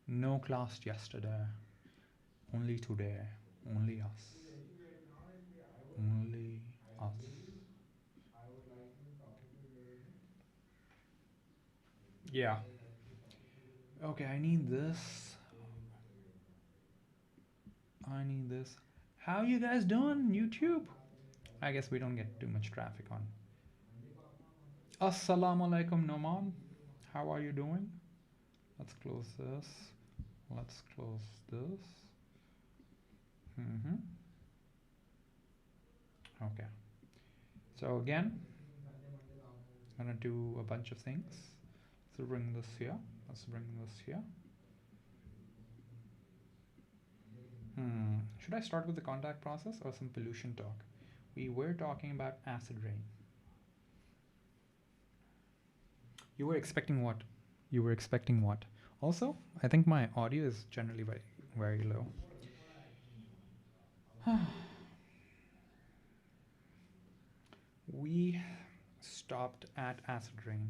No class yesterday. Only today. Only us. Only us. Yeah. Okay, I need this. I need this. How you guys doing, YouTube? I guess we don't get too much traffic on. Assalamu alaikum, Noman. How are you doing? Let's close this. Let's close this. Okay. So again, I'm gonna do a bunch of things. Let's bring this here. Let's bring this here. Should I start with the contact process or some pollution talk? We were talking about acid rain. You were expecting what? You were expecting what? Also, I think my audio is generally very, very low. We stopped at acid rain.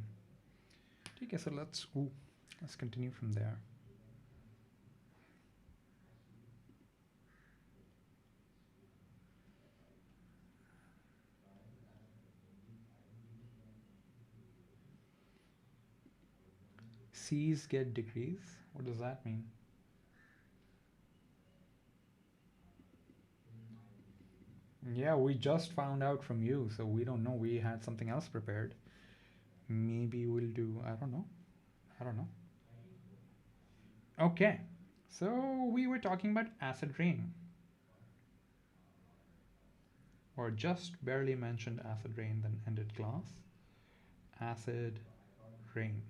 Okay, so let's continue from there. C's get degrees. What does that mean? Yeah, we just found out from you, so we don't know. We had something else prepared. Maybe we'll do, I don't know. I don't know. Okay, so we were talking about acid rain. Or just barely mentioned acid rain, then ended class. Acid rain.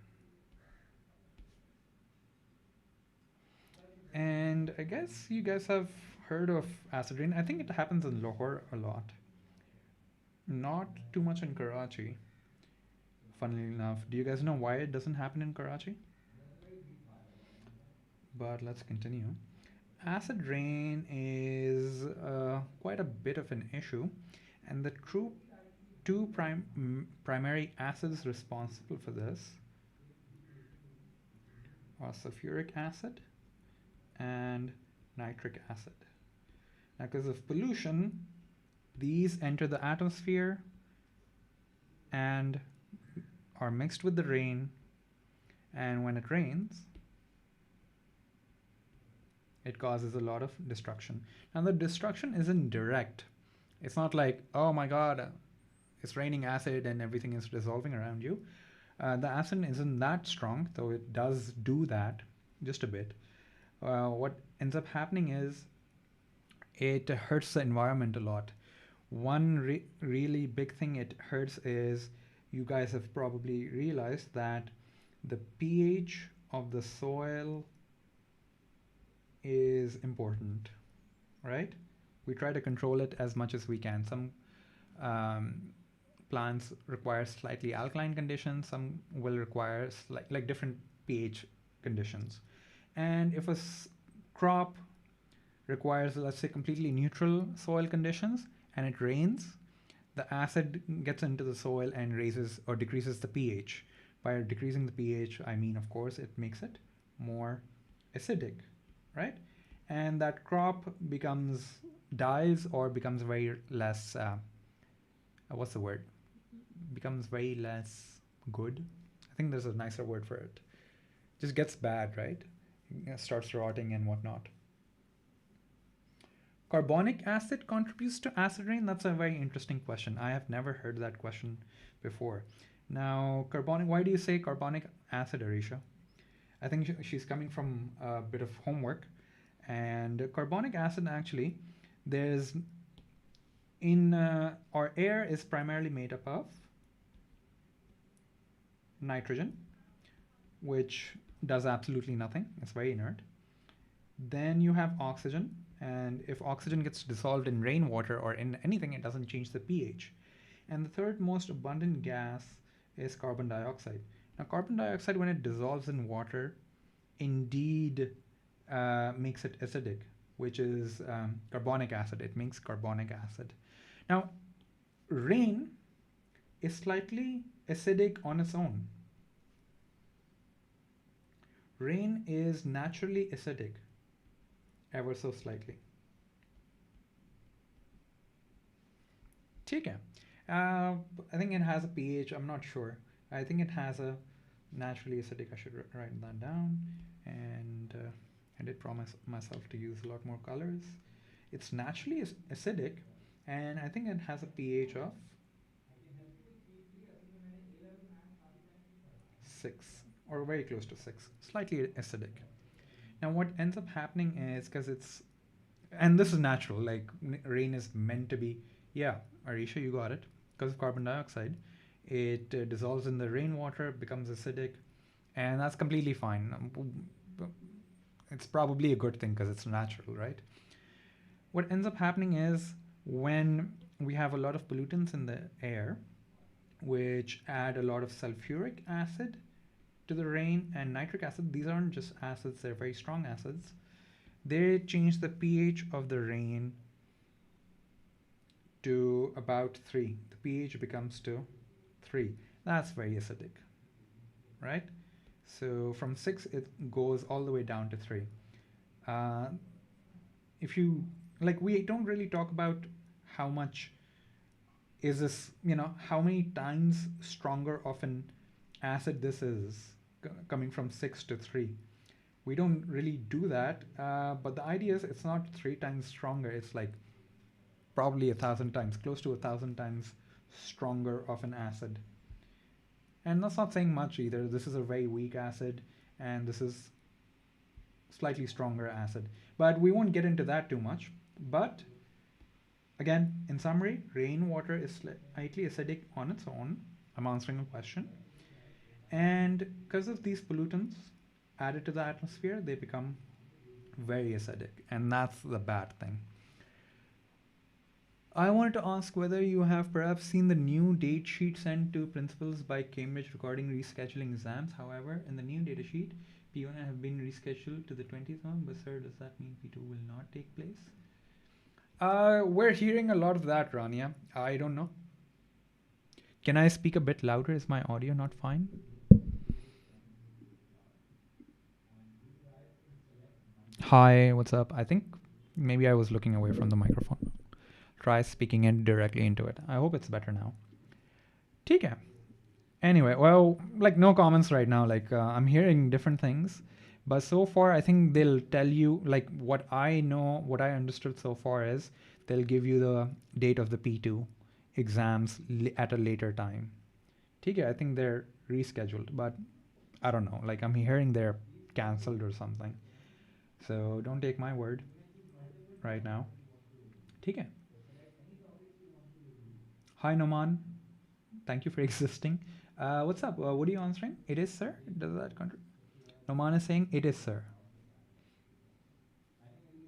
And I guess you guys have heard of acid rain. I think it happens in Lahore a lot. Not too much in Karachi. Funnily enough, do you guys know why it doesn't happen in Karachi? But let's continue. Acid rain is quite a bit of an issue, and the two primary acids responsible for this are sulfuric acid and nitric acid. Now, because of pollution, these enter the atmosphere and are mixed with the rain, and when it rains, it causes a lot of destruction. Now, the destruction isn't direct. It's not like, oh my god, it's raining acid and everything is dissolving around you. The acid isn't that strong, though it does do that just a bit. What ends up happening is it hurts the environment a lot. One really big thing it hurts is, you guys have probably realized that the pH of the soil is important, right? We try to control it as much as we can. Some plants require slightly alkaline conditions, some will require like different pH conditions. And if a crop requires, let's say, completely neutral soil conditions and it rains, the acid gets into the soil and raises or decreases the pH. By decreasing the pH, I mean, of course, it makes it more acidic, right? And that crop dies or becomes very less, what's the word? Becomes very less good. I think there's a nicer word for it. Just gets bad, right? It starts rotting and whatnot. Carbonic acid contributes to acid rain? That's a very interesting question. I have never heard that question before. Now, why do you say carbonic acid, Arisha? I think she's coming from a bit of homework. And carbonic acid, actually, our air is primarily made up of nitrogen, which does absolutely nothing. It's very inert. Then you have oxygen, and if oxygen gets dissolved in rainwater or in anything, it doesn't change the pH. And the third most abundant gas is carbon dioxide. Now, carbon dioxide, when it dissolves in water, indeed makes it acidic, which is carbonic acid. It makes carbonic acid. Now, rain is slightly acidic on its own. Rain is naturally acidic, ever so slightly. ठीक है. I think it has a pH. I'm not sure. I think it has a naturally acidic. I should write that down. And I did promise myself to use a lot more colors. It's naturally acidic, and I think it has a pH of 6 or very close to 6, slightly acidic. Now, what ends up happening is because it's, and this is natural, like rain is meant to be, yeah, Arisha, you got it, because of carbon dioxide, it dissolves in the rainwater, becomes acidic, and that's completely fine. It's probably a good thing because it's natural, right? What ends up happening is when we have a lot of pollutants in the air, which add a lot of sulfuric acid to the rain and nitric acid. These aren't just acids, they're very strong acids. They change the pH of the rain to about 3. The pH becomes to 3. That's very acidic, right? So from 6, it goes all the way down to 3. If you, like, we don't really talk about how much is this, how many times stronger of an acid this is coming from 6 to 3. We don't really do that, but the idea is it's not 3 times stronger. It's like probably 1,000 times, close to 1,000 times stronger of an acid. And that's not saying much either. This is a very weak acid, and this is slightly stronger acid. But we won't get into that too much. But again, in summary, rainwater is slightly acidic on its own. I'm answering a question. And because of these pollutants added to the atmosphere, they become very acidic. And that's the bad thing. I wanted to ask whether you have perhaps seen the new date sheet sent to principals by Cambridge regarding rescheduling exams. However, in the new data sheet, P1 have been rescheduled to the 20th one, but sir, does that mean P2 will not take place? We're hearing a lot of that, Rania. I don't know. Can I speak a bit louder? Is my audio not fine? Hi, what's up? I think maybe I was looking away from the microphone. Try speaking it directly into it. I hope it's better now. ठीक है. Anyway, well, like no comments right now. Like I'm hearing different things, but so far I think they'll tell you, like what I know, what I understood so far is they'll give you the date of the P2 exams at a later time. ठीक है, I think they're rescheduled, but I don't know. Like I'm hearing they're cancelled or something. So don't take my word right now. ठीक है. Hi Noman, thank you for existing. What's up? What are you answering? It is, sir? Does that contribute? Noman is saying it is, sir.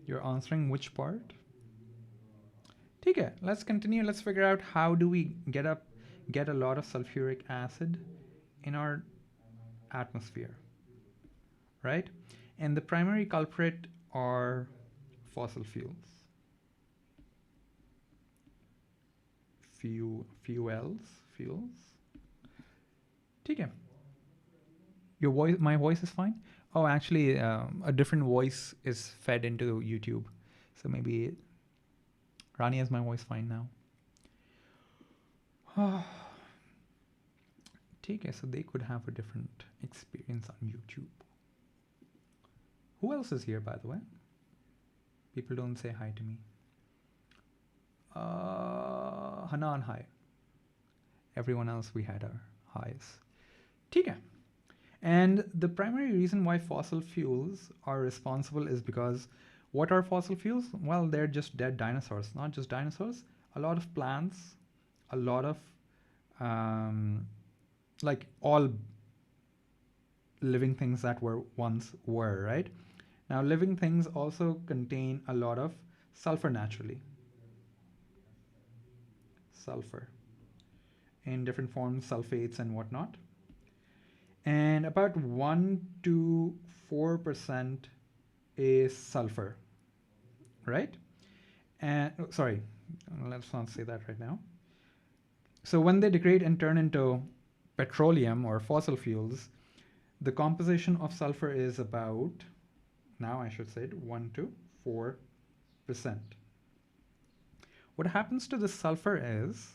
You're answering which part? Okay, let's continue. Let's figure out how do we get a lot of sulfuric acid in our atmosphere, right? And the primary culprit are fossil fuels. Fuels. ठीक है. Your voice, my voice is fine. Oh, actually, a different voice is fed into YouTube, so maybe Rani, is my voice fine now? ठीक है, so they could have a different experience on YouTube. Who else is here, by the way? People don't say hi to me. Hanan, hi. Everyone else, we had our highs. ठीक है. And the primary reason why fossil fuels are responsible is because what are fossil fuels? Well, they're just dead dinosaurs. Not just dinosaurs, a lot of plants, a lot of like all living things that were once were, right? Now, living things also contain a lot of sulfur naturally. Sulfur in different forms, sulfates and whatnot. And about 1 to 4% is sulfur, right? And sorry, let's not say that right now. So when they degrade and turn into petroleum or fossil fuels, The composition of sulfur is about, now I should say it, 1 to 4%. What happens to the sulfur is,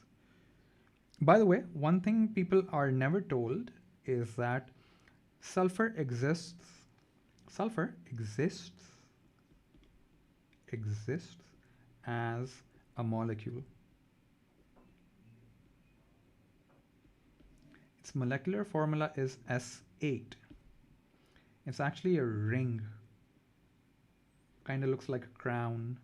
by the way, one thing people are never told is that sulfur exists as a molecule. Its molecular formula is S8. It's actually a ring. Kind of looks like a crown.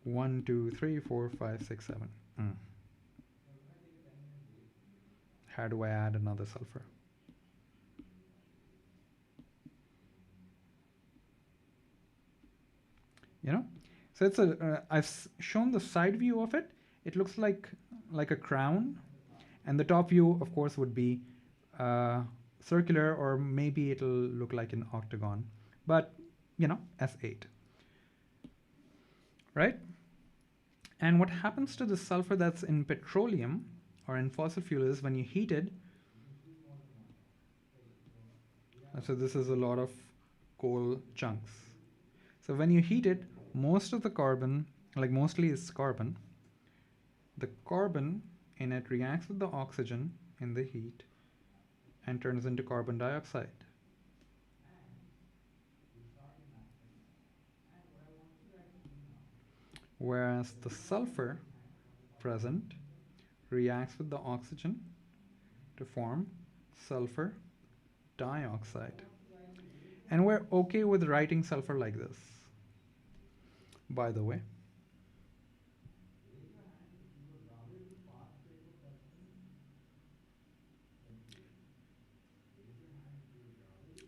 One, two, three, four, five, six, seven. How do I add another sulfur? You know, so it's a. I've shown the side view of it. It looks like a crown, and the top view, of course, would be circular, or maybe it'll look like an octagon. But you know, S8, right? And what happens to the sulfur that's in petroleum or in fossil fuel is when you heat it. So this is a lot of coal chunks. So when you heat it, most of the carbon, like mostly it's carbon, the carbon in it reacts with the oxygen in the heat and turns into carbon dioxide. Whereas the sulfur present reacts with the oxygen to form sulfur dioxide. And we're okay with writing sulfur like this, by the way.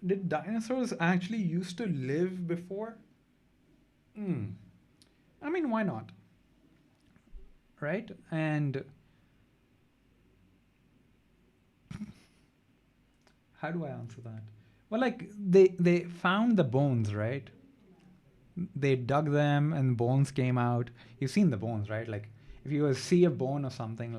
Did dinosaurs actually used to live before? I mean, why not? Right? And how do I answer that? Well, like they found the bones, right? They dug them and bones came out. You've seen the bones, right? Like if you see a bone or something,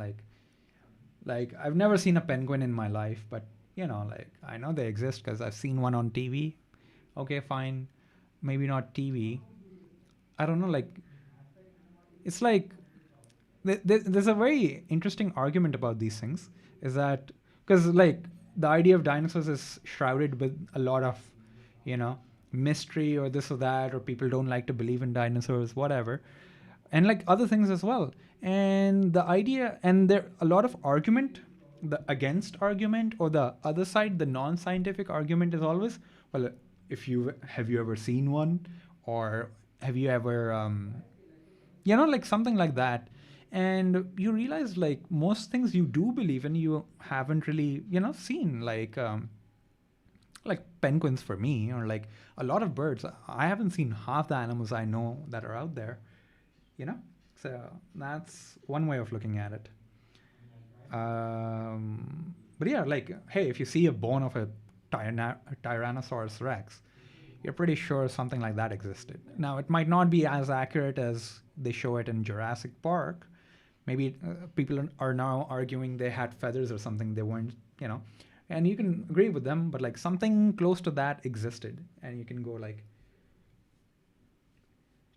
like I've never seen a penguin in my life, but you know, like I know they exist because I've seen one on TV. Okay, fine, maybe not TV. I don't know, like it's like there's a very interesting argument about these things. Is that because like the idea of dinosaurs is shrouded with a lot of, you know, mystery or this or that, or people don't like to believe in dinosaurs, whatever, and like other things as well. And the idea, and there a lot of argument, the against argument or the other side, the non-scientific argument is always, well, if you have you ever seen one, or have you ever you know, like something like that. And you realize like most things you do believe in, you haven't really, you know, seen, like penguins for me, or like a lot of birds. I haven't seen half the animals I know that are out there, you know. So that's one way of looking at it. But yeah, like, hey, if you see a bone of a Tyrannosaurus Rex, you're pretty sure something like that existed. Now, it might not be as accurate as they show it in Jurassic Park. Maybe people are now arguing they had feathers or something. They weren't, you know, and you can agree with them, but like something close to that existed. And you can go like,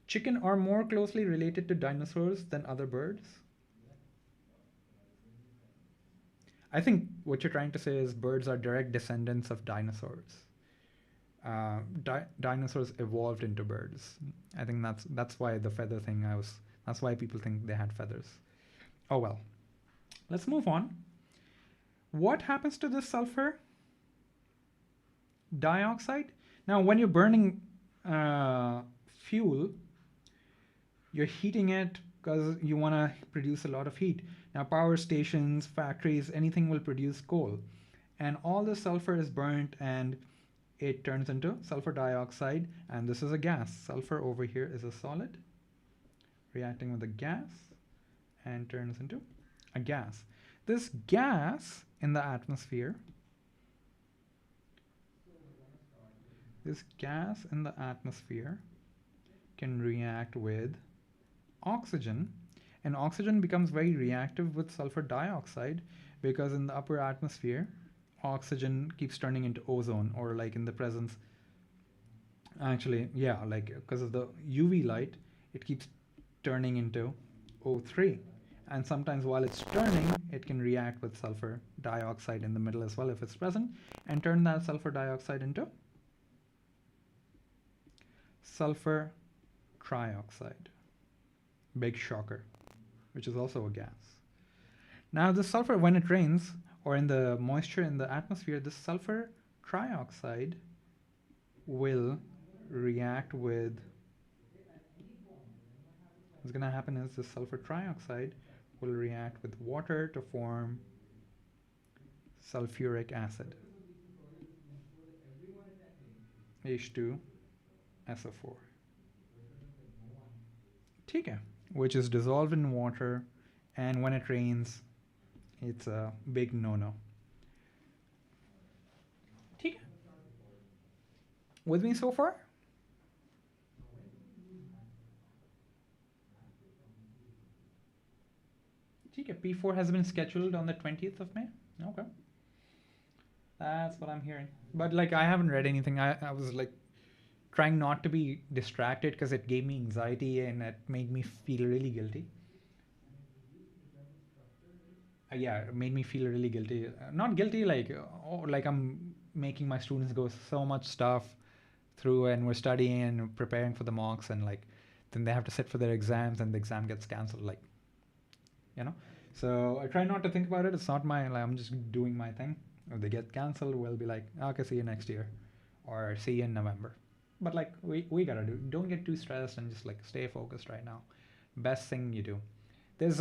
chicken are more closely related to dinosaurs than other birds. I think what you're trying to say is birds are direct descendants of dinosaurs. Dinosaurs evolved into birds. I think that's why the feather thing. That's why people think they had feathers. Oh well. Let's move on. What happens to this sulfur dioxide? Now, when you're burning fuel, you're heating it because you want to produce a lot of heat. Now, power stations, factories, anything will produce coal, and all the sulfur is burnt and it turns into sulfur dioxide, and this is a gas. Sulfur over here is a solid reacting with a gas and turns into a gas. This gas in the atmosphere, can react with oxygen, And oxygen becomes very reactive with sulfur dioxide because in the upper atmosphere, oxygen keeps turning into ozone, or like in the presence, actually, yeah, like because of the UV light, it keeps turning into O3. And sometimes while it's turning, it can react with sulfur dioxide in the middle as well if it's present, and turn that sulfur dioxide into sulfur trioxide. Big shocker, which is also a gas. Now, the sulfur, when it rains or in the moisture in the atmosphere, this sulfur trioxide will react with, what's going to happen is the sulfur trioxide will react with water to form sulfuric acid, H2SO4. ठीक है, which is dissolved in water, and when it rains, it's a big no-no. ठीक है? With me so far? ठीक है, P4 has been scheduled on the 20th of May. Okay. That's what I'm hearing. But like, I haven't read anything. I was like trying not to be distracted because it gave me anxiety and it made me feel really guilty. Yeah, it made me feel really guilty. Not guilty, like, oh, like I'm making my students go so much stuff through, and we're studying and preparing for the mocks, and like then they have to sit for their exams and the exam gets cancelled, like, you know. So I try not to think about it. It's not my, like, I'm just doing my thing. If they get cancelled, we'll be like, okay, see you next year, or see you in November. But like, we gotta do, don't get too stressed and just like stay focused right now. Best thing you do. There's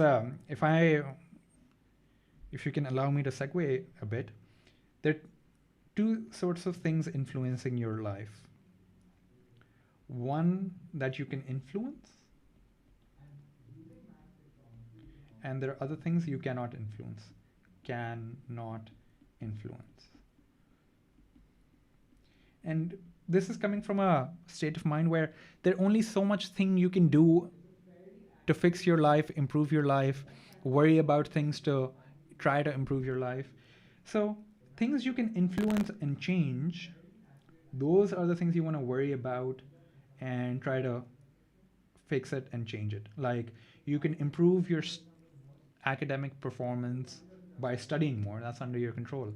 if you can allow me to segue a bit, there are two sorts of things influencing your life. One that you can influence, and there are other things you cannot influence. Cannot influence. And this is coming from a state of mind where there's only so much thing you can do to fix your life, improve your life, worry about things to try to improve your life. So things you can influence and change, those are the things you want to worry about and try to fix it and change it. Like, you can improve your academic performance by studying more. That's under your control.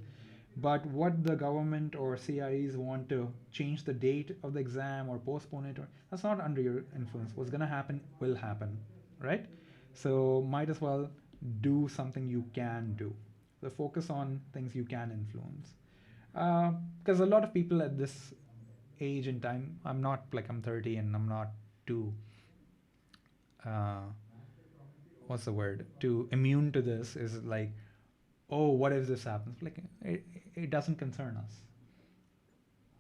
But what the government or CIEs want to change the date of the exam or postpone it, or that's not under your influence. What's going to happen will happen, right? So might as well do something you can do. So focus on things you can influence. Because a lot of people at this age and time, I'm not like, I'm 30 and I'm not too, what's the word? Too immune to this, is like, oh, what if this happens? Like, it doesn't concern us.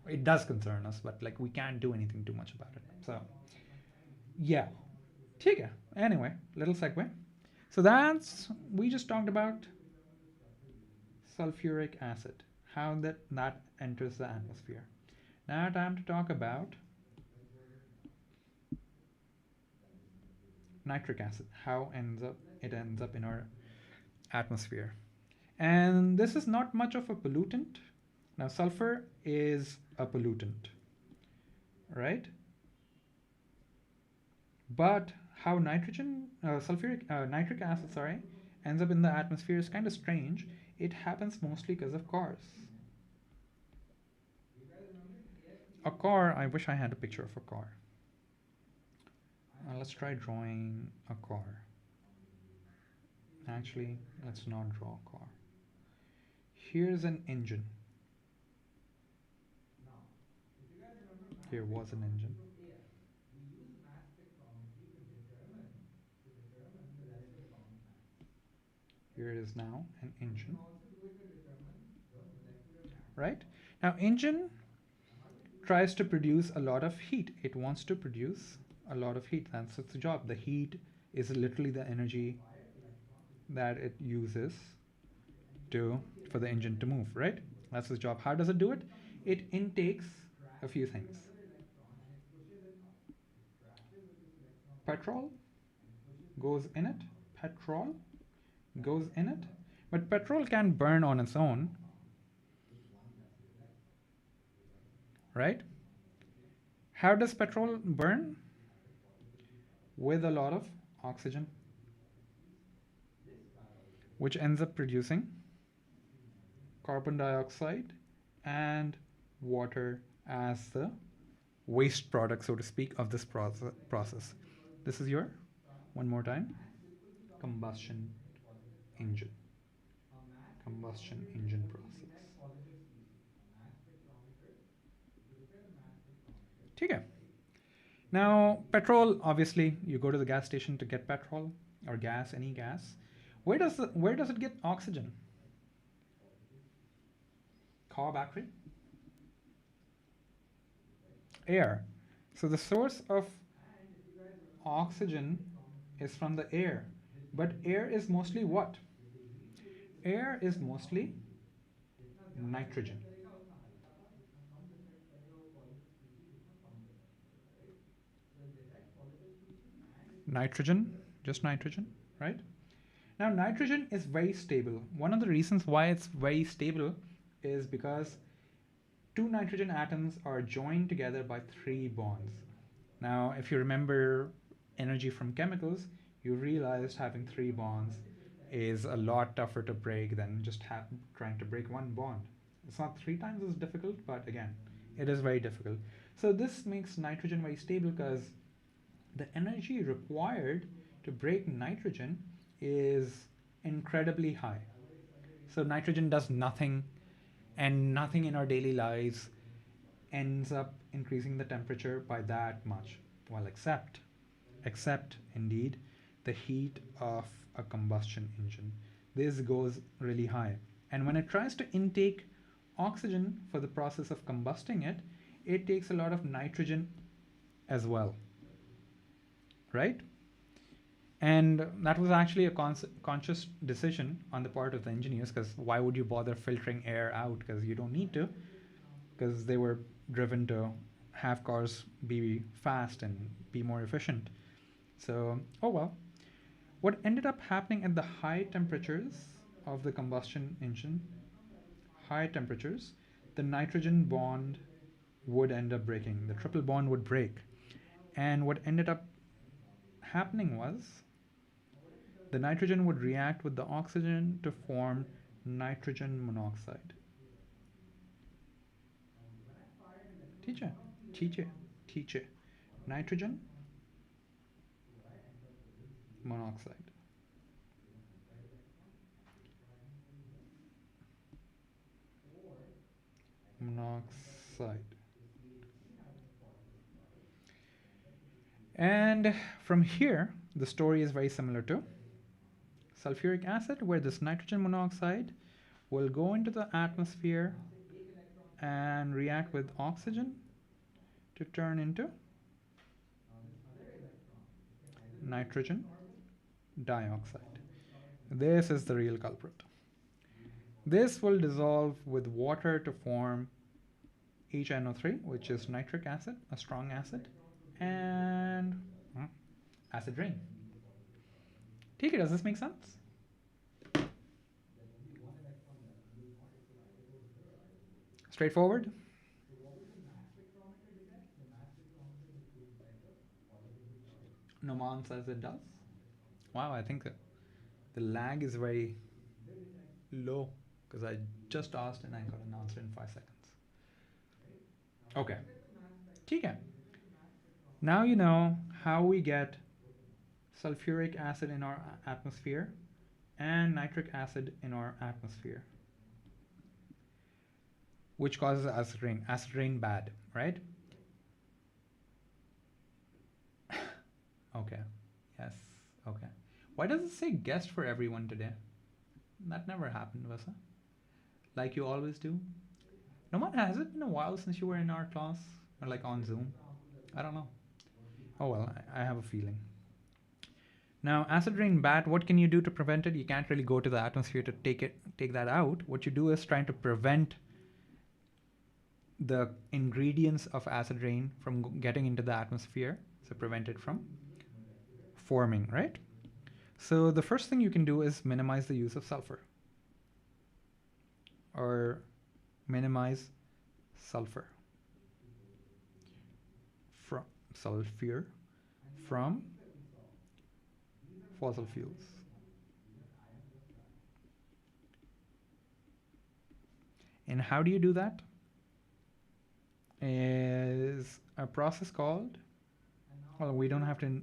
It does concern us, but like, we can't do anything too much about it. So, yeah. ठीक है. Anyway, little segue. So we just talked about sulfuric acid, how that enters the atmosphere. Now time to talk about nitric acid, how it ends up in our atmosphere. And this is not much of a pollutant. Now, sulfur is a pollutant, right? But how nitric acid, ends up in the atmosphere is kind of strange. It happens mostly because of cars. A car, I wish I had a picture of a car. Let's try drawing a car. Actually, let's not draw a car. Here's an engine. Here was an engine. Here it is now, an engine. Right? Now, engine tries to produce a lot of heat. It wants to produce a lot of heat. That's its job. The heat is literally the energy that it uses for the engine to move, right? That's its job. How does it do it? It intakes a few things. Petrol goes in it, petrol goes in it. But petrol can burn on its own, right? How does petrol burn? With a lot of oxygen, which ends up producing carbon dioxide and water as the waste product, so to speak, of this process. This is your, one more time, combustion engine. Combustion engine process. Okay. Now, petrol, obviously, you go to the gas station to get petrol or gas, any gas. Where does it get oxygen? Car battery? Air. So the source of oxygen is from the air. But air is mostly what? Air is mostly nitrogen. Nitrogen, just nitrogen, right? Now, nitrogen is very stable. One of the reasons why it's very stable is because two nitrogen atoms are joined together by 3 bonds. Now, if you remember energy from chemicals, you realized having 3 bonds is a lot tougher to break than just trying to break 1 bond. It's not 3 times as difficult, but again, it is very difficult. So this makes nitrogen very stable because the energy required to break nitrogen is incredibly high. So nitrogen does nothing, and nothing in our daily lives ends up increasing the temperature by that much. Well, except indeed the heat of a combustion engine. This goes really high. And when it tries to intake oxygen for the process of combusting it, it takes a lot of nitrogen as well, right? And that was actually a conscious decision on the part of the engineers, because why would you bother filtering air out? Because you don't need to, because they were driven to have cars be fast and be more efficient. So, oh well. What ended up happening at the high temperatures of the combustion engine, high temperatures, the nitrogen bond would end up breaking. The triple bond would break. And what ended up happening was the nitrogen would react with the oxygen to form nitrogen monoxide. Teacher. Nitrogen monoxide. Monoxide. And from here, the story is very similar to sulfuric acid, where this nitrogen monoxide will go into the atmosphere and react with oxygen to turn into nitrogen dioxide. This is the real culprit. This will dissolve with water to form HNO3, which is nitric acid, a strong acid, and acid rain. Okay, does this make sense? Straightforward? Noman says it does. Wow, I think the lag is very low, because I just asked and I got an answer in 5 seconds. Okay. Okay. Now you know how we get sulfuric acid in our atmosphere and nitric acid in our atmosphere, which causes acid rain. Acid rain bad, right? Okay. Yes. Okay. Why does it say guest for everyone today? That never happened, Vasa. Like you always do. Noman, has it been a while since you were in our class? Or like on Zoom? I don't know. Oh well, I have a feeling. Now, acid rain bad, what can you do to prevent it? You can't really go to the atmosphere to take that out. What you do is trying to prevent the ingredients of acid rain from getting into the atmosphere. So prevent it from forming, right? So the first thing you can do is minimize the use of sulfur, or minimize sulfur from sulfur from fossil fuels. And how do you do that? Is a process called, well, we don't have to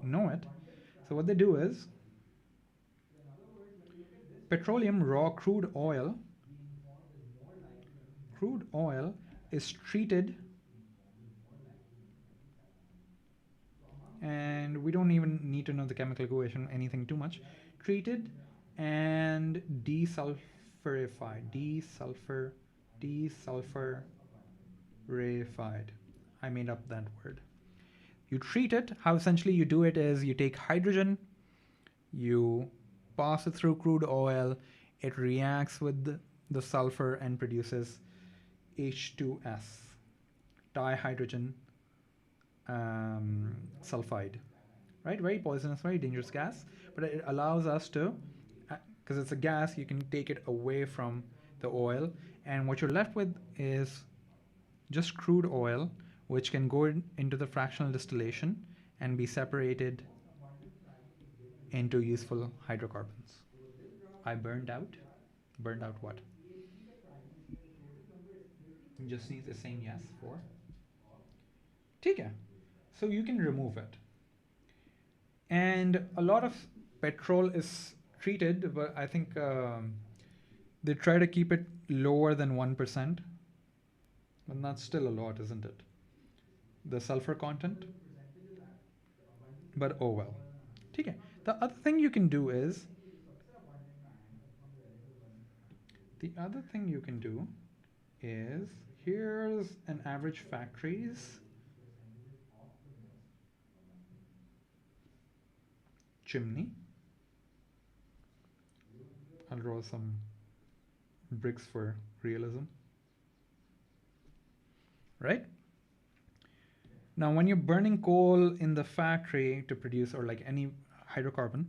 know it. So what they do is, petroleum, raw crude oil is treated, and we don't even need to know the chemical equation, anything too much, treated and desulfurified. I made up that word. You treat it, how essentially you do it is you take hydrogen, you pass it through crude oil, it reacts with the sulfur and produces H2S, dihydrogen sulfide, right? Very poisonous, very dangerous gas, but it allows us to, because it's a gas, you can take it away from the oil, and what you're left with is just crude oil, which can go into the fractional distillation and be separated into useful hydrocarbons. I burned out. Burned out what? You just need the same yes for. ठीक है. So you can remove it. And a lot of petrol is treated, but I think they try to keep it lower than 1%. But that's still a lot, isn't it? The sulfur content. But oh well. ठीक है. The other thing you can do is, here's an average factory's chimney. I'll draw some bricks for realism. Right? Now, when you're burning coal in the factory to produce, or like any hydrocarbon,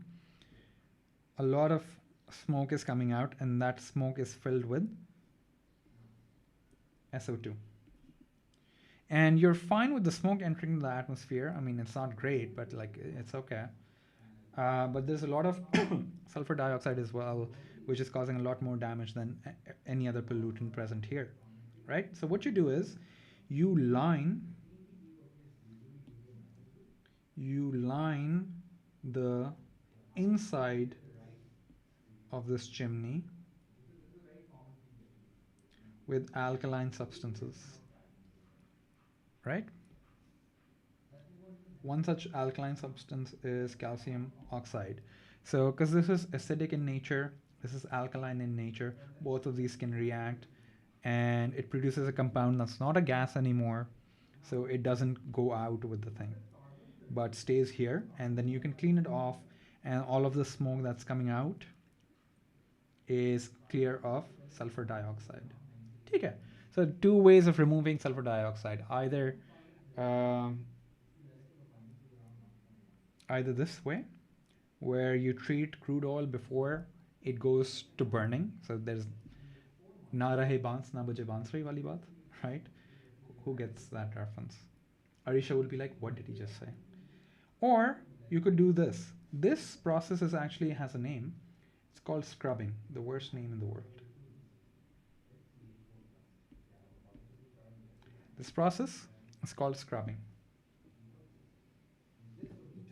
a lot of smoke is coming out, and that smoke is filled with SO2. And you're fine with the smoke entering the atmosphere. I mean, it's not great, but like it's okay. But there's a lot of sulfur dioxide as well, which is causing a lot more damage than any other pollutant present here, right? So what you do is you line the inside of this chimney with alkaline substances, right? One such alkaline substance is calcium oxide. So because this is acidic in nature, this is alkaline in nature, both of these can react, and it produces a compound that's not a gas anymore, so it doesn't go out with the thing, but stays here, and then you can clean it off, and all of the smoke that's coming out is clear of sulfur dioxide. Okay. So two ways of removing sulfur dioxide, either this way, where you treat crude oil before it goes to burning. So there's na rahe baans na baje bansuri wali baat, right? Who gets that reference? Arisha will be like, what did he just say? Or you could do this. This process actually has a name. It's called scrubbing, the worst name in the world. This process is called scrubbing.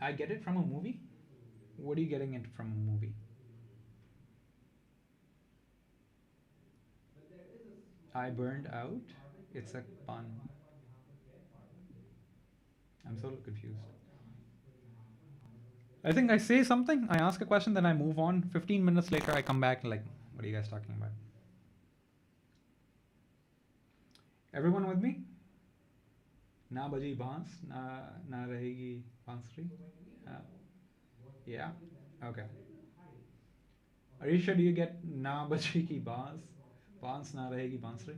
I get it from a movie. What are you getting it from a movie? I burned out. It's a pun. I'm so confused. I think I say something, I ask a question, then I move on. 15 minutes later, I come back like, what are you guys talking about? Everyone with me? Na baji bans, na rahegi bansuri. Yeah. Okay. Arisha, do you get na baji ki bans na rahegi bansuri?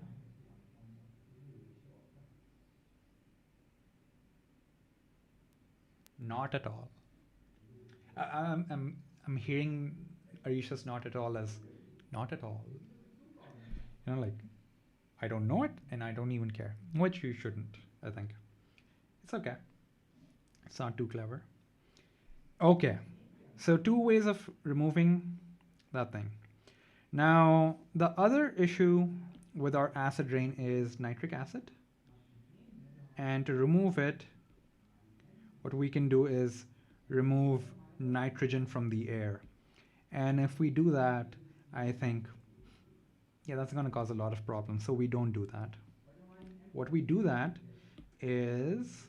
Not at all. I'm hearing Arisha's not at all as not at all. Like I don't know it and I don't even care, which you shouldn't. I think it's okay. It's not too clever. Okay, so two ways of removing that thing. Now the other issue with our acid rain is nitric acid, and to remove it, what we can do is remove nitrogen from the air. And if we do that, I think, yeah, that's going to cause a lot of problems. So we don't do that. What we do that is,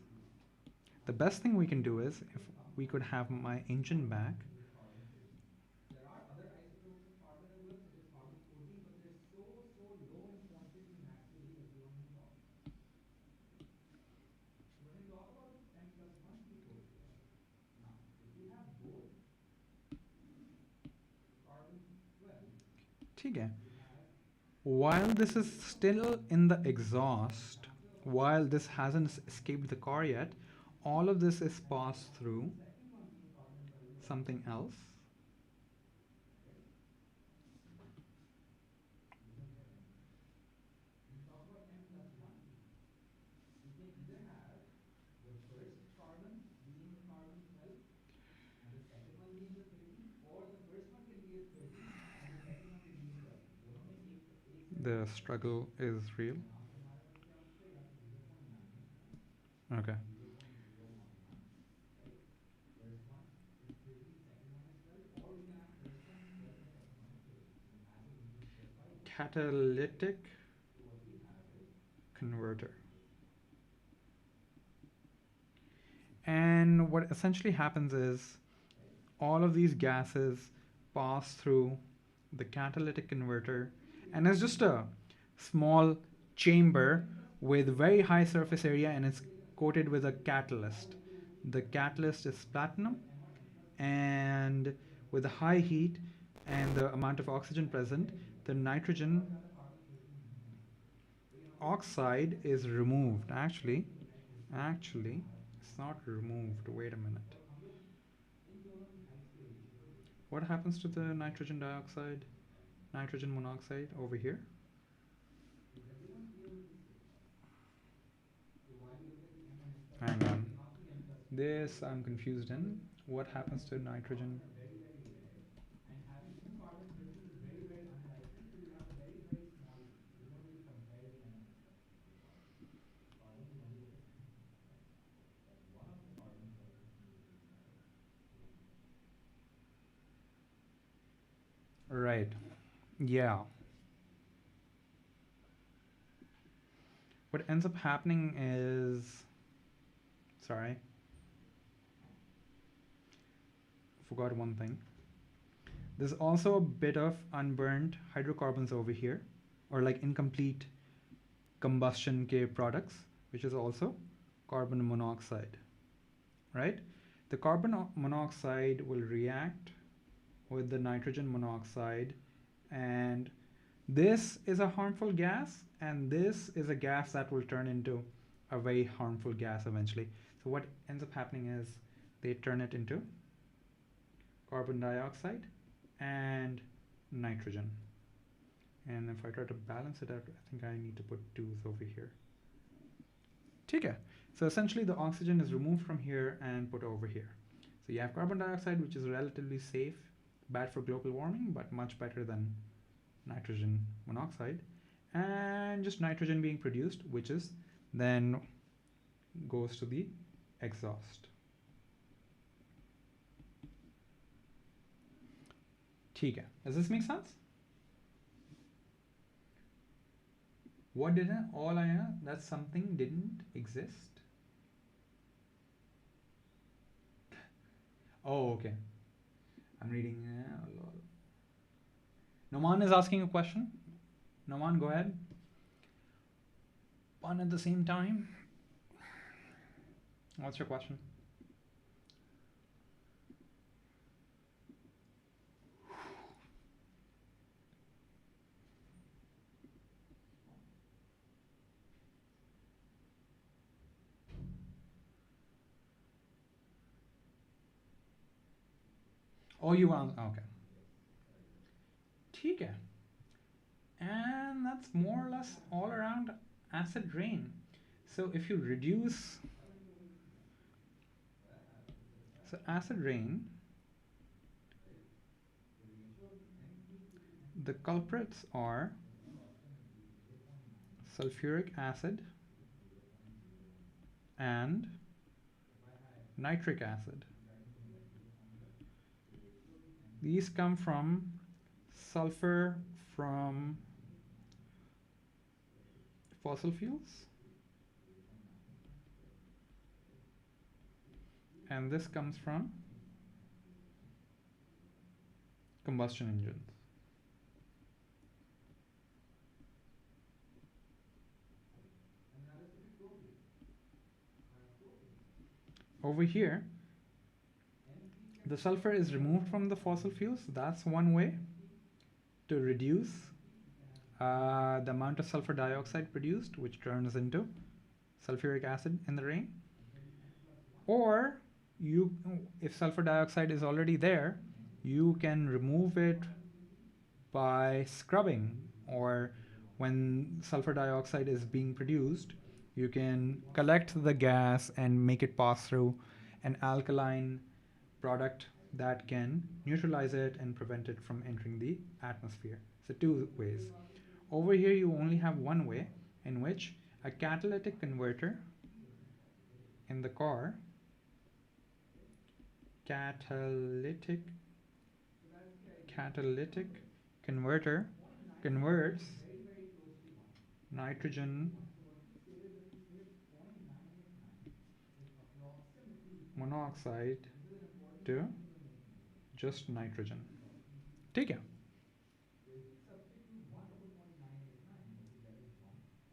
the best thing we can do is, if we could have my engine back. ठीक है. While this is still in the exhaust, while this hasn't escaped the car yet, all of this is passed through something else. The struggle is real. Okay. Catalytic converter. And what essentially happens is all of these gases pass through the catalytic converter, and it's just a small chamber with very high surface area, and it's coated with a catalyst. The catalyst is platinum, and with the high heat and the amount of oxygen present, the nitrogen oxide is removed. Actually, it's not removed. Wait a minute. What happens to the nitrogen dioxide, nitrogen monoxide over here? Hang on. This I'm confused in. What happens to nitrogen? Right. Yeah. What ends up happening is, sorry, forgot one thing. There's also a bit of unburned hydrocarbons over here, or like incomplete combustion K products, which is also carbon monoxide, right? The carbon monoxide will react with the nitrogen monoxide, and this is a harmful gas, and this is a gas that will turn into a very harmful gas eventually. So what ends up happening is they turn it into carbon dioxide and nitrogen. And if I try to balance it out, I think I need to put 2's over here. Okay. So essentially the oxygen is removed from here and put over here. So you have carbon dioxide, which is relatively safe, bad for global warming, but much better than nitrogen monoxide, and just nitrogen being produced, which is then goes to the exhaust. ठीक है. Does this make sense? What didn't? All I know that something didn't exist. Oh, okay. I'm reading. Noman is asking a question. Noman, go ahead. One at the same time. What's your question? Oh, you want, okay. ठीक है. And that's more or less all around acid rain. So if you reduce, so acid rain, the culprits are sulfuric acid and nitric acid. These come from sulfur from fossil fuels, and this comes from combustion engines. Over here, the sulfur is removed from the fossil fuels. That's one way to reduce the amount of sulfur dioxide produced, which turns into sulfuric acid in the rain. Or if sulfur dioxide is already there, you can remove it by scrubbing, or when sulfur dioxide is being produced, you can collect the gas and make it pass through an alkaline product that can neutralize it and prevent it from entering the atmosphere. So two ways. Over here you only have one way, in which a catalytic converter in the car, catalytic converter converts nitrogen monoxide to just nitrogen. ठीक है?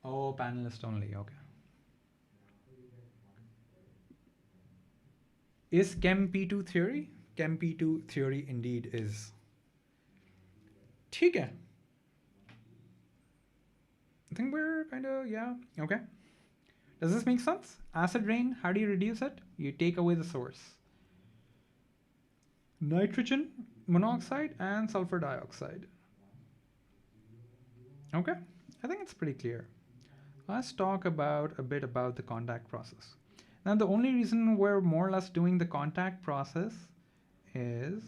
Oh, panelist only, okay. Is Chem P2 theory? Chem P2 theory indeed is. ठीक है. I think we're kind of, yeah, okay. Does this make sense? Acid rain, how do you reduce it? You take away the source. Nitrogen monoxide and sulfur dioxide. Okay, I think it's pretty clear. Let's talk about a bit about the contact process. Now, the only reason we're more or less doing the contact process is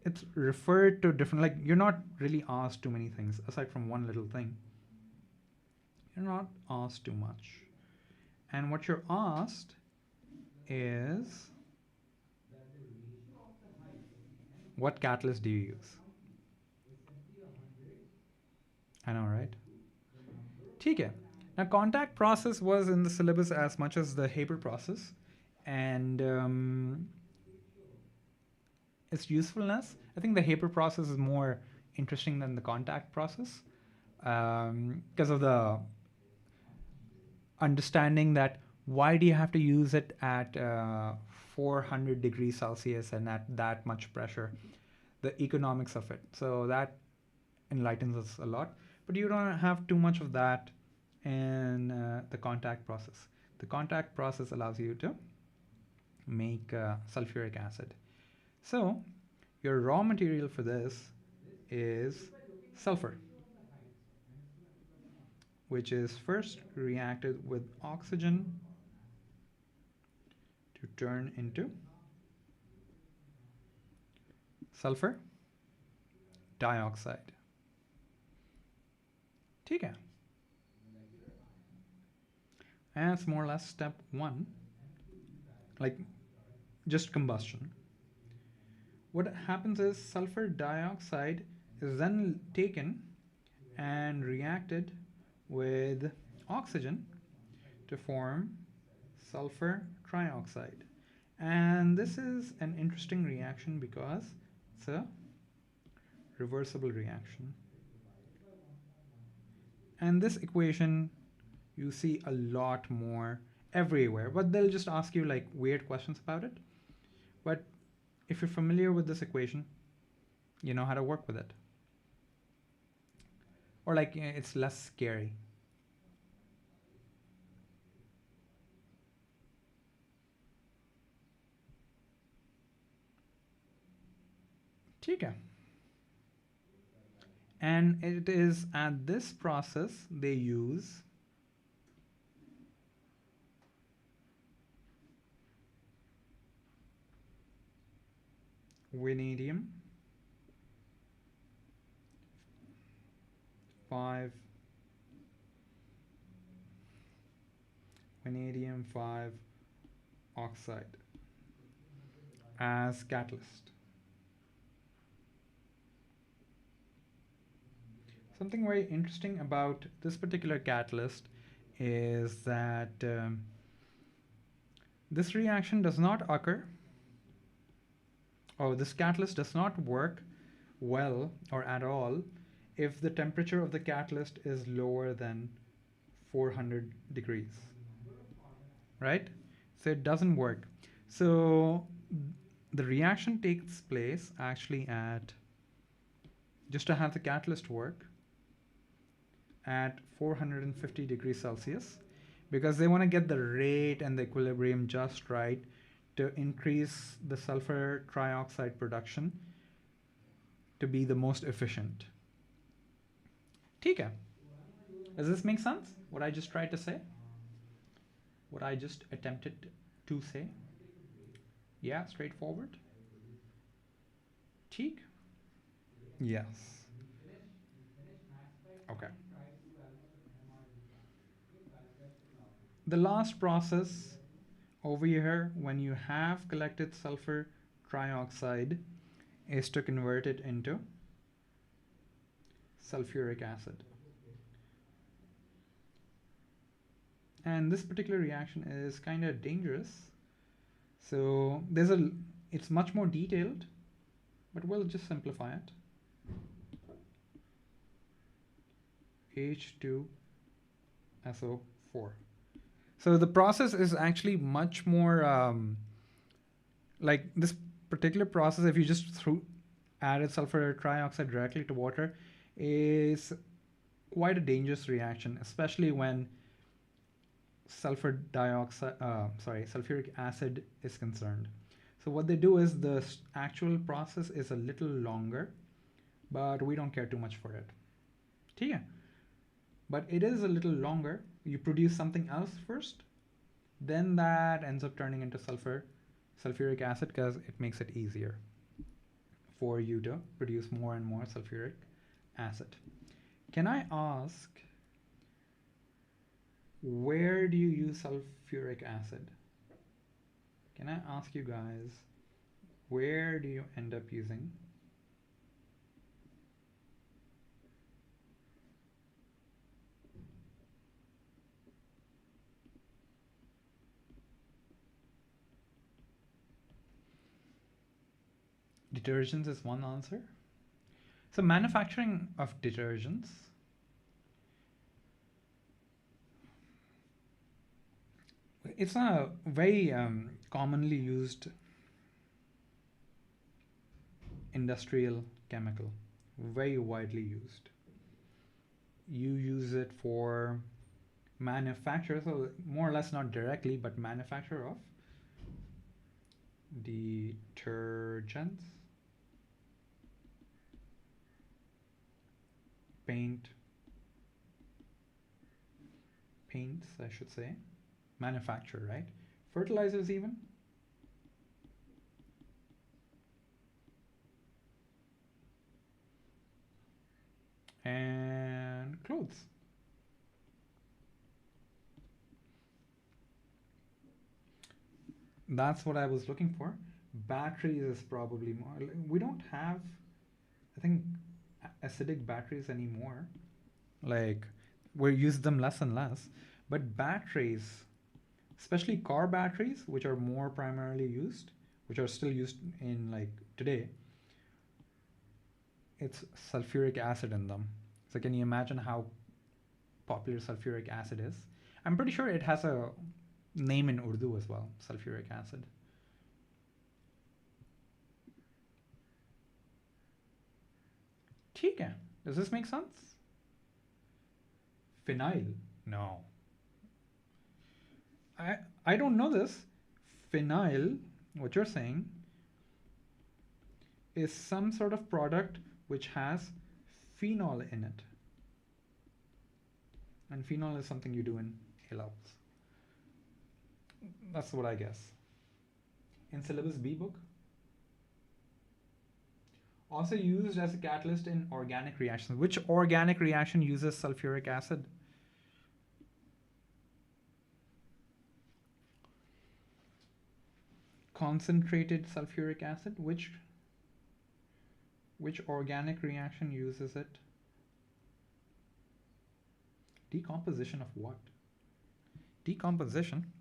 it's referred to different, like you're not really asked too many things aside from one little thing. You're not asked too much. And what you're asked is, what catalyst do you use? I know, right? ठीक है. Now, contact process was in the syllabus as much as the Haber process, and its usefulness. I think the Haber process is more interesting than the contact process because of the understanding that why do you have to use it at 400 degrees Celsius and at that much pressure, the economics of it. So that enlightens us a lot, but you don't have too much of that in the contact process. The contact process allows you to make sulfuric acid. So your raw material for this is sulfur, which is first reacted with oxygen to turn into sulfur dioxide. ठीक है? And it's more or less step one, like just combustion. What happens is sulfur dioxide is then taken and reacted with oxygen to form sulfur trioxide. And this is an interesting reaction because it's a reversible reaction. And this equation you see a lot more everywhere, but they'll just ask you like weird questions about it. But if you're familiar with this equation, you know how to work with it. Or like it's less scary. ठीक है. And it is at this process they use vanadium 5 oxide as catalyst. Something very interesting about this particular catalyst is that this reaction does not occur, or this catalyst does not work well or at all if the temperature of the catalyst is lower than 400 degrees, right? So it doesn't work. So the reaction takes place actually at, just to have the catalyst work, at 450 degrees Celsius, because they want to get the rate and the equilibrium just right to increase the sulfur trioxide production to be the most efficient. ठीक है. Does this make sense? What I just tried to say? What I just attempted to say? Yeah, straightforward. ठीक? Yes. Okay. The last process over here, when you have collected sulfur trioxide, is to convert it into sulfuric acid. And this particular reaction is kind of dangerous. So it's much more detailed, but we'll just simplify it. H2SO4. So the process is actually much more like this particular process, if you just added sulfur trioxide directly to water, is quite a dangerous reaction, especially when sulfuric acid is concerned. So what they do is the actual process is a little longer, but we don't care too much for it. Yeah. But it is a little longer. You produce something else first, then that ends up turning into sulfuric acid, because it makes it easier for you to produce more and more sulfuric acid. Can I ask, where do you use sulfuric acid? Can I ask you guys, where do you end up using? Detergents is one answer. So manufacturing of detergents, it's a very commonly used industrial chemical, very widely used. You use it for manufacture, so more or less not directly, but manufacture of detergents, paints, I should say, manufacture, right? Fertilizers even. And clothes. That's what I was looking for. Batteries is probably more. We don't have, I think, acidic batteries anymore. Like, we use them less and less. But batteries, especially car batteries, which are more primarily used, which are still used in like today, it's sulfuric acid in them. So can you imagine how popular sulfuric acid is? I'm pretty sure it has a name in Urdu as well, sulfuric acid. ठीक है. Does this make sense? Phenyl? No. I don't know this. Phenyl, what you're saying, is some sort of product which has phenol in it. And phenol is something you do in A-levels. That's what I guess. In syllabus B book. Also used as a catalyst in organic reactions. Which organic reaction uses sulfuric acid? Concentrated sulfuric acid. Which organic reaction uses it? Decomposition of what? Decomposition?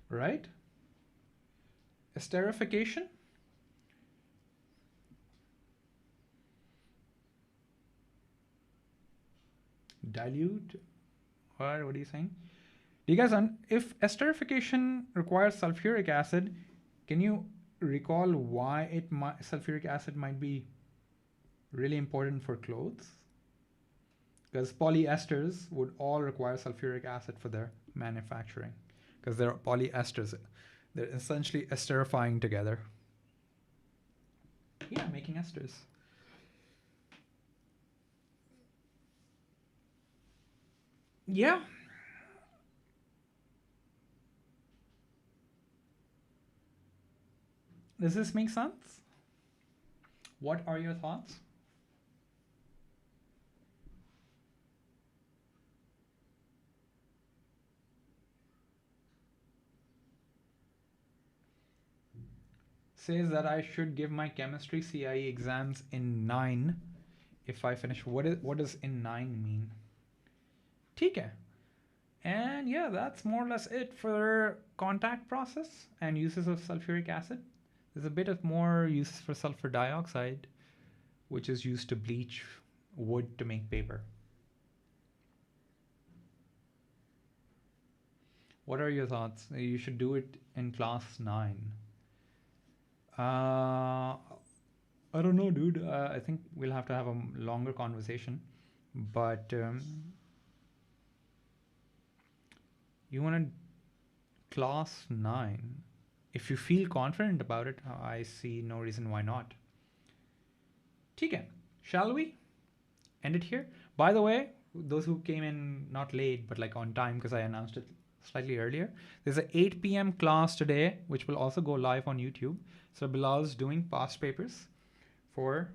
Right? Esterification? Dilute? What are you saying? Do you guys, if esterification requires sulfuric acid, can you recall why sulfuric acid might be really important for clothes? Because polyesters would all require sulfuric acid for their manufacturing. Because they're polyesters. They're essentially esterifying together. Yeah, making esters. Yeah. Does this make sense? What are your thoughts? Says that I should give my chemistry CIE exams in 9 if I finish. What does in 9 mean? Okay. And yeah, that's more or less it for contact process and uses of sulfuric acid. There's a bit of more uses for sulfur dioxide, which is used to bleach wood to make paper. What are your thoughts? You should do it in class 9. I don't know, dude. I think we'll have to have a longer conversation. But you want to class 9. If you feel confident about it, I see no reason why not. Okay, shall we end it here? By the way, those who came in not late, but like on time because I announced it slightly earlier, there's an 8 p.m. class today, which will also go live on YouTube. So Bilal's doing past papers for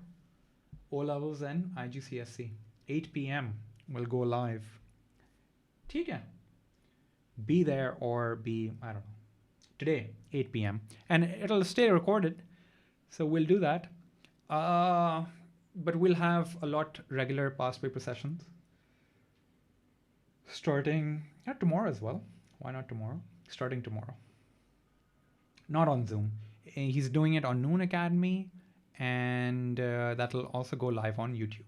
O-levels and IGCSE. 8 p.m. will go live. Okay. Be there or be, I don't know. Today, 8 p.m. And it'll stay recorded. So we'll do that. But we'll have a lot regular past paper sessions. Starting tomorrow as well. Why not tomorrow? Starting tomorrow. Not on Zoom. He's doing it on Noon Academy, and that'll also go live on YouTube.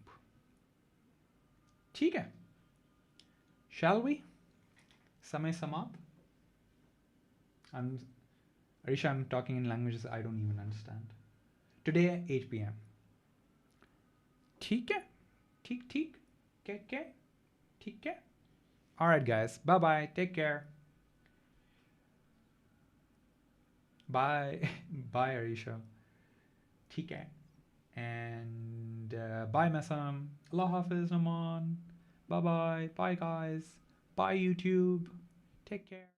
ठीक है. Shall we? Samay samap. Arisha, I'm talking in languages I don't even understand. Today, 8 p.m. ठीक है? ठीक? Okay? ठीक है? Alright, guys. Bye-bye. Take care. Bye. Bye, Arisha. ठीक है. And bye, Mesam. Allah Hafiz, Naman. Bye-bye. Bye, guys. Bye, YouTube. Take care.